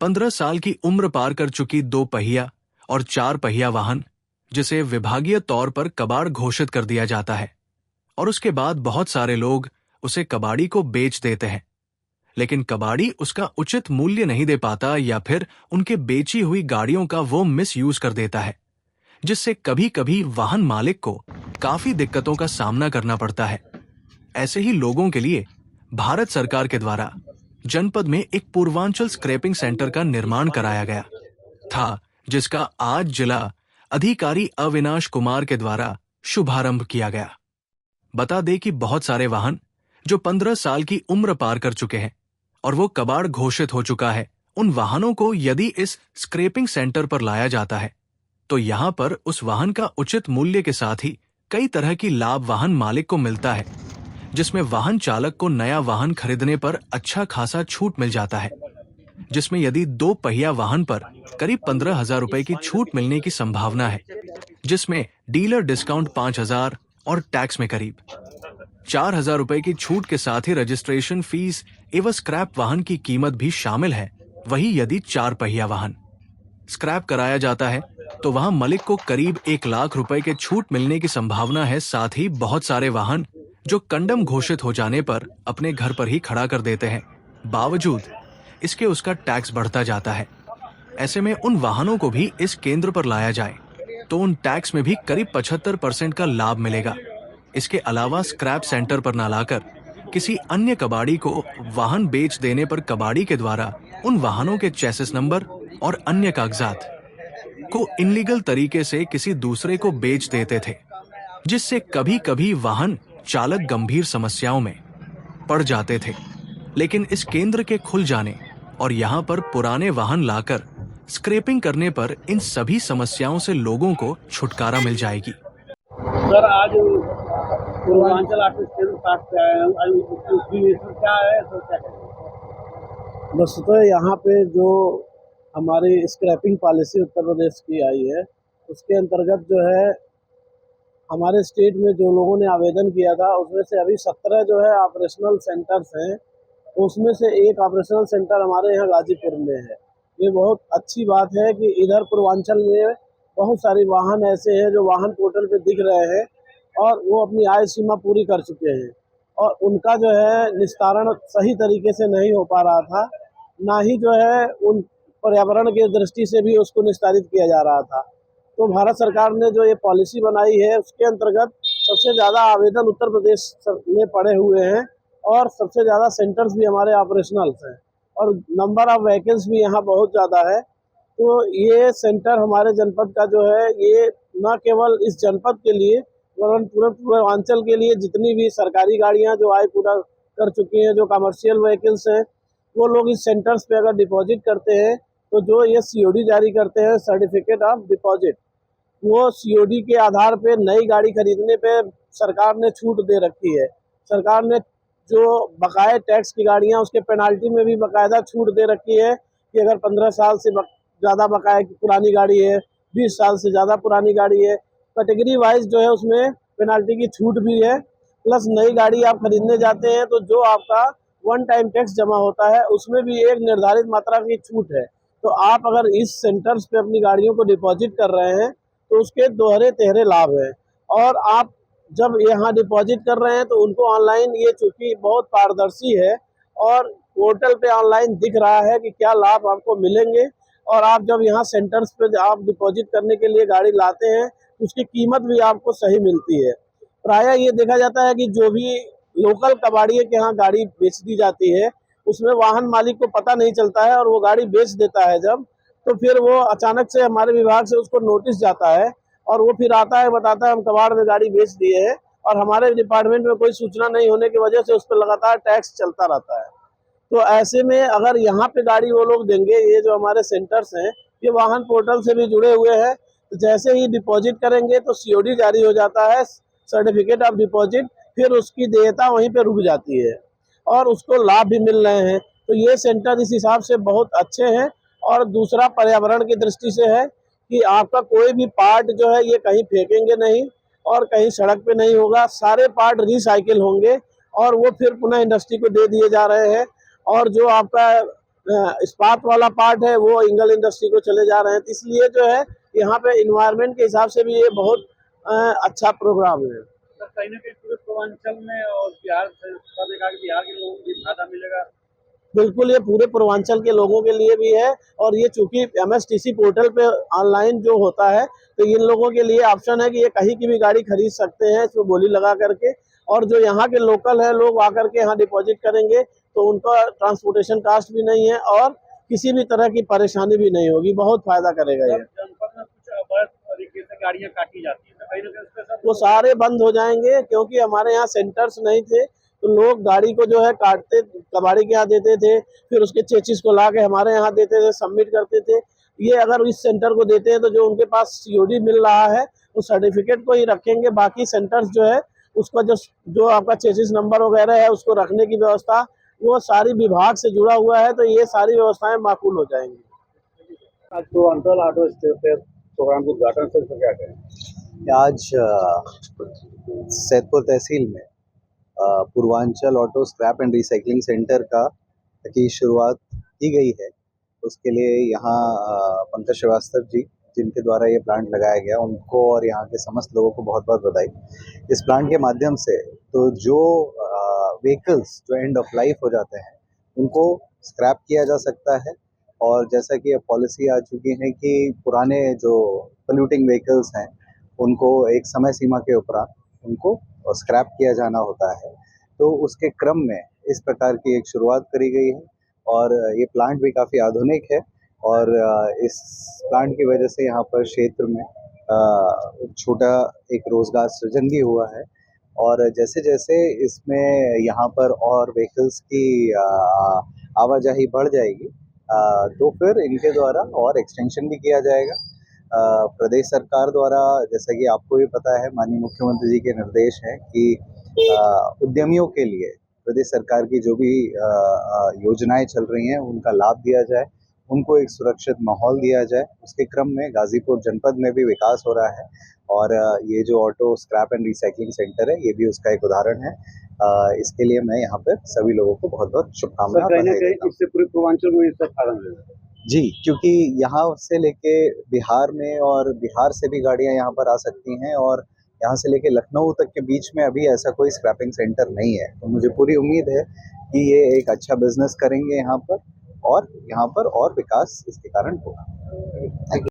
15 साल की उम्र पार कर चुकी 2 पहिया और 4 पहिया वाहन, जिसे विभागीय तौर पर कबाड़ घोषित कर दिया जाता है, और उसके बाद बहुत सारे लोग उसे कबाड़ी को बेच देते हैं। लेकिन कबाड़ी उसका उचित मूल्य नहीं दे पाता या फिर उनके बेची हुई गाड़ियों का वो मिस यूज कर देता है, जिससे कभी कभी वाहन मालिक को काफी दिक्कतों का सामना करना पड़ता है। ऐसे ही लोगों के लिए भारत सरकार के द्वारा जनपद में एक पूर्वांचल स्क्रैपिंग सेंटर का निर्माण कराया गया था, जिसका आज जिला अधिकारी अविनाश कुमार के द्वारा शुभारंभ किया गया। बता दें कि बहुत सारे वाहन जो 15 साल की उम्र पार कर चुके हैं और वो कबाड़ घोषित हो चुका है, उन वाहनों को यदि इस स्क्रैपिंग सेंटर पर लाया जाता है तो यहाँ पर उस वाहन का उचित मूल्य के साथ ही कई तरह की लाभ वाहन मालिक को मिलता है, जिसमें वाहन चालक को नया वाहन खरीदने पर अच्छा खासा छूट मिल जाता है, जिसमें यदि 2 पहिया वाहन पर करीब 15,000 रुपए की छूट मिलने की संभावना है, जिसमें डीलर डिस्काउंट 5,000 और टैक्स में करीब 4,000 रुपए की छूट के साथ ही रजिस्ट्रेशन फीस एवं स्क्रैप वाहन की कीमत भी शामिल है। वही यदि 4 पहिया वाहन स्क्रैप कराया जाता है तो वहां मालिक को करीब 1 लाख रुपए के छूट मिलने की संभावना है। साथ ही बहुत सारे वाहन जो कंडम घोषित हो जाने पर अपने घर पर ही खड़ा कर देते हैं, बावजूद इसके उसका टैक्स बढ़ता जाता है। ऐसे में उन वाहनों को भी इस केंद्र पर लाया जाए तो उन टैक्स में भी करीब 75% का लाभ मिलेगा। इसके अलावा स्क्रैप सेंटर पर न लाकर किसी अन्य कबाड़ी को वाहन बेच देने पर कबाड़ी के द्वारा उन वाहनों के चेसिस नंबर और अन्य कागजात को इनलीगल तरीके से किसी दूसरे को बेच देते थे, जिससे कभी कभी वाहन चालक गंभीर समस्याओं में पड़ जाते थे। लेकिन इस केंद्र के खुल जाने और यहाँ पर पुराने वाहन लाकर स्क्रैपिंग करने पर इन सभी समस्याओं से लोगों को छुटकारा मिल जाएगी। सर, आज पूर्वांचल आर्टिस्ट केंद्र पार्क पे आए हैं, उसकी क्या है सर, क्या कहेंगे? बस तो यहाँ पे जो हमारी स्क्रैपिंग पॉलिसी उत्तर प्रदेश की आई है, उसके अंतर्गत जो है हमारे स्टेट में जो लोगों ने आवेदन किया था उसमें से अभी 17 जो है ऑपरेशनल सेंटर्स हैं, उसमें से एक ऑपरेशनल सेंटर हमारे यहाँ गाजीपुर में है। ये बहुत अच्छी बात है कि इधर पूर्वांचल में बहुत सारी वाहन ऐसे हैं जो वाहन पोर्टल पे दिख रहे हैं और वो अपनी आय सीमा पूरी कर चुके हैं और उनका जो है निस्तारण सही तरीके से नहीं हो पा रहा था, ना ही जो है उन पर्यावरण की दृष्टि से भी उसको निस्तारित किया जा रहा था। तो भारत सरकार ने जो ये पॉलिसी बनाई है उसके अंतर्गत सबसे ज़्यादा आवेदन उत्तर प्रदेश में पड़े हुए हैं और सबसे ज़्यादा सेंटर्स भी हमारे ऑपरेशनल्स हैं और नंबर ऑफ वैकेंसी भी यहाँ बहुत ज़्यादा है। तो ये सेंटर हमारे जनपद का जो है ये न केवल इस जनपद के लिए वरन पूरे पूर्वांचल के लिए जितनी भी सरकारी गाड़ियाँ जो आय पूरा कर चुकी हैं, जो कमर्शियल व्हीकल्स हैं, वो लोग इस सेंटर्स पे अगर डिपॉजिट करते हैं तो जो ये सीओडी जारी करते हैं, सर्टिफिकेट ऑफ डिपॉजिट, वो सीओडी के आधार पे नई गाड़ी खरीदने पे सरकार ने छूट दे रखी है। सरकार ने जो बकाये टैक्स की गाड़ियां उसके पेनाल्टी में भी बाकायदा छूट दे रखी है कि अगर 15 साल से ज़्यादा बकाया की पुरानी गाड़ी है, 20 साल से ज़्यादा पुरानी गाड़ी है, कैटेगरी वाइज जो है उसमें पेनाल्टी की छूट भी है। प्लस नई गाड़ी आप खरीदने जाते हैं तो जो आपका वन टाइम टैक्स जमा होता है उसमें भी एक निर्धारित मात्रा की छूट है। तो आप अगर इस सेंटर्स पे अपनी गाड़ियों को डिपॉजिट कर रहे हैं तो उसके दोहरे तिहरे लाभ हैं। और आप जब यहाँ डिपॉजिट कर रहे हैं तो उनको ऑनलाइन, ये चूँकि बहुत पारदर्शी है और पोर्टल पे ऑनलाइन दिख रहा है कि क्या लाभ आपको मिलेंगे, और आप जब यहाँ सेंटर्स पे आप डिपॉजिट करने के लिए गाड़ी लाते हैं तो उसकी कीमत भी आपको सही मिलती है। प्रायः ये देखा जाता है कि जो भी लोकल कबाड़िए के यहाँ गाड़ी बेच दी जाती है उसमें वाहन मालिक को पता नहीं चलता है और वो गाड़ी बेच देता है जब, तो फिर वो अचानक से हमारे विभाग से उसको नोटिस जाता है और वो फिर आता है, बताता है हम कबाड़ में गाड़ी बेच दिए हैं, और हमारे डिपार्टमेंट में कोई सूचना नहीं होने की वजह से उस पर लगातार टैक्स चलता रहता है। तो ऐसे में अगर यहाँ पे गाड़ी वो लोग देंगे, ये जो हमारे सेंटर्स हैं ये वाहन पोर्टल से भी जुड़े हुए हैं, तो जैसे ही डिपॉजिट करेंगे तो सीओडी जारी हो जाता है, सर्टिफिकेट ऑफ डिपॉजिट, फिर उसकी देयता वहीं पे रुक जाती है और उसको लाभ भी मिल रहे हैं। तो ये सेंटर इस हिसाब से बहुत अच्छे हैं। और दूसरा पर्यावरण की दृष्टि से है कि आपका कोई भी पार्ट जो है ये कहीं फेंकेंगे नहीं और कहीं सड़क पे नहीं होगा, सारे पार्ट रिसाइकिल होंगे और वो फिर पुनः इंडस्ट्री को दे दिए जा रहे हैं। और जो आपका इस्पात वाला पार्ट है वो इंगल इंडस्ट्री को चले जा रहे हैं। इसलिए जो है यहाँ पे इन्वायरमेंट के हिसाब से भी ये बहुत अच्छा प्रोग्राम है। सर कहीं ना कहीं पूरे पूर्वांचल में और बिहार से मैंने कहा कि बिहार के लोगों को भी फायदा मिलेगा। बिल्कुल, ये पूरे पूर्वांचल के लोगों के लिए भी है और ये चूंकि MSTC पोर्टल पे ऑनलाइन जो होता है तो इन लोगों के लिए ऑप्शन है कि ये कहीं की भी गाड़ी खरीद सकते हैं इसमें बोली लगा करके, और जो यहाँ के लोकल है लोग आकर के यहाँ डिपॉजिट करेंगे तो उनका ट्रांसपोर्टेशन कास्ट भी नहीं है और किसी भी तरह की परेशानी भी नहीं होगी। बहुत फायदा करेगा ये। जनपद में कुछ अवैध तरीके से गाड़ियां काटी जाती है, कहीं ना कहीं उसके साथ वो सारे बंद हो जाएंगे क्योंकि हमारे यहाँ सेंटर्स नहीं थे तो लोग गाड़ी को जो है काटते कबाड़ी के यहाँ देते थे, फिर उसके चेचिस को ला के हमारे यहाँ देते थे, सबमिट करते थे। ये अगर इस सेंटर को देते हैं तो जो उनके पास COD मिल रहा है उस सर्टिफिकेट को ही रखेंगे, बाकी सेंटर्स जो है उसका जो आपका चेचिस नंबर वगैरह है उसको रखने की व्यवस्था वो सारी विभाग से जुड़ा हुआ है, तो ये सारी व्यवस्थाएं माकूल हो जाएंगी। आज पूर्वांचल ऑटो स्टेशन प्रोग्राम के उद्घाटन से क्या करें? आज सैदपुर तहसील में Purvanchal auto scrap and recycling centre की शुरुआत की गई है। उसके लिए यहाँ पंकज श्रीवास्तव जी जिनके द्वारा ये प्लांट लगाया गया उनको और यहाँ के समस्त लोगों को बहुत बहुत बधाई। इस प्लांट के माध्यम से तो जो व्हीकल्स जो एंड ऑफ लाइफ हो जाते हैं उनको स्क्रैप किया जा सकता है, और जैसा कि अब पॉलिसी आ चुकी है कि पुराने जो पोल्यूटिंग व्हीकल्स हैं उनको एक समय सीमा के उपरांत उनको स्क्रैप किया जाना होता है। तो उसके क्रम में इस प्रकार की एक शुरुआत करी गई है और ये प्लांट भी काफ़ी आधुनिक है और इस प्लांट की वजह से यहाँ पर क्षेत्र में छोटा एक रोज़गार सृजन भी हुआ है। और जैसे जैसे इसमें यहाँ पर और व्हीकल्स की आवाजाही बढ़ जाएगी तो फिर इनके द्वारा और एक्सटेंशन भी किया जाएगा। प्रदेश सरकार द्वारा जैसा कि आपको भी पता है माननीय मुख्यमंत्री जी के निर्देश हैं कि उद्यमियों के लिए प्रदेश सरकार की जो भी योजनाएं चल रही हैं उनका लाभ दिया जाए, उनको एक सुरक्षित माहौल दिया जाए। उसके क्रम में गाजीपुर जनपद में भी विकास हो रहा है और ये जो auto scrap and recycling centre है ये भी उसका एक उदाहरण है। इसके लिए मैं यहाँ पर सभी लोगों को बहुत बहुत शुभकामनाएं। इससे पूरे पूर्वांचल को इससे फायदा मिलेगा जी, क्योंकि यहाँ से लेके बिहार में और बिहार से भी गाड़ियाँ यहाँ पर आ सकती हैं और यहाँ से लेके लखनऊ तक के बीच में अभी ऐसा कोई स्क्रैपिंग सेंटर नहीं है। तो मुझे पूरी उम्मीद है कि ये एक अच्छा बिजनेस करेंगे यहाँ पर और यहाँ पर और विकास इसके कारण होगा। Thank you.